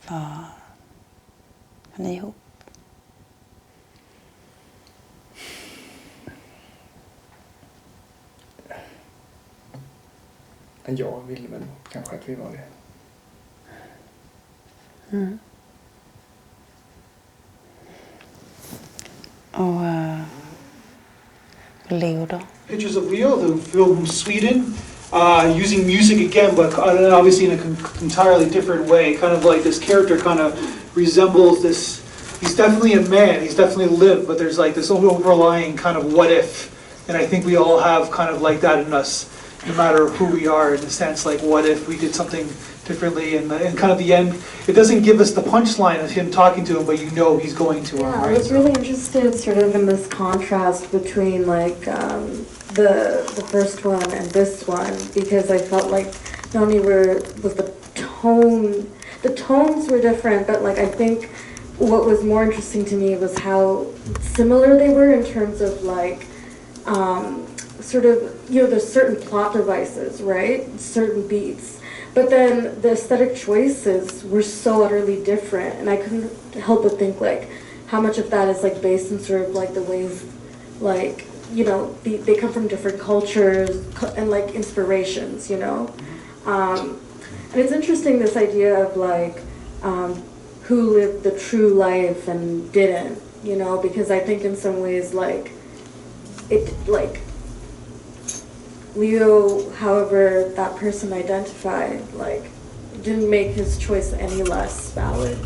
Han är ihop. Jag ville väl kanske att vi var det. Mm. Och Leo då? Pictures of Leo, the film from Sweden, using music again, but obviously in an entirely different way. Kind of like this character kind of resembles this. He's definitely a man. He's definitely lived, but there's like this overlying kind of what if, and I think we all have kind of like that in us, no matter who we are. In a sense, like what if we did something differently, and kind of the end. It doesn't give us the punchline of him talking to him, but you know he's going to him. Yeah, Right? I was really interested sort of in this contrast between like the first one and this one, because I felt like not only was the tones were different, but like I think what was more interesting to me was how similar they were in terms of like sort of, you know, there's certain plot devices, right? Certain beats. But then the aesthetic choices were so utterly different, and I couldn't help but think like how much of that is like based in sort of like the ways, like, you know, they come from different cultures and like inspirations, you know. And it's interesting, this idea of like who lived the true life and didn't, you know, because I think in some ways like it like Leo, however that person identified, like, didn't make his choice any less valid,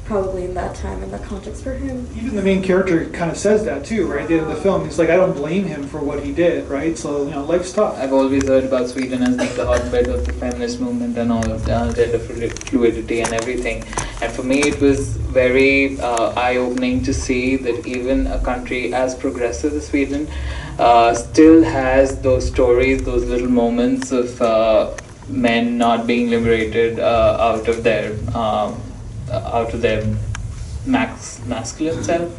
probably in that time, in that context for him. Even the main character kind of says that too, right? At the end of the film, he's like, I don't blame him for what he did, right? So, you know, life's tough. I've always heard about Sweden as being the hotbed of the feminist movement and all of gender fluidity and everything. And for me, it was very eye-opening to see that even a country as progressive as Sweden still has those stories, those little moments of men not being liberated out of their masculine self.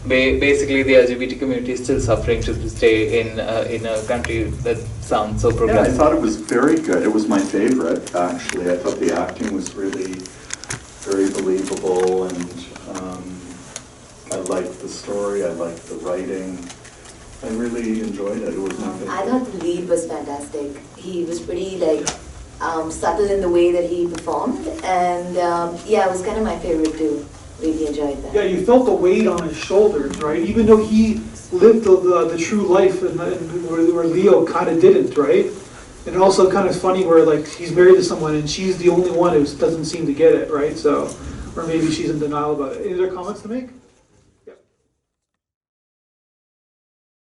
Basically, the LGBT community is still suffering to this day in a country that sounds so progressive. Yeah, I thought it was very good. It was my favorite, actually. I thought the acting was really very believable, and I liked the story, I liked the writing. I really enjoyed it. It was my favorite. I thought the lead was fantastic. He was pretty like subtle in the way that he performed, and yeah, it was kind of my favorite too. Really enjoyed that. Yeah, you felt the weight on his shoulders, right? Even though he lived the true life, and where Leo kind of didn't, right? And also kind of funny where like he's married to someone and she's the only one who doesn't seem to get it, right? So, or maybe she's in denial about it. Any other comments to make?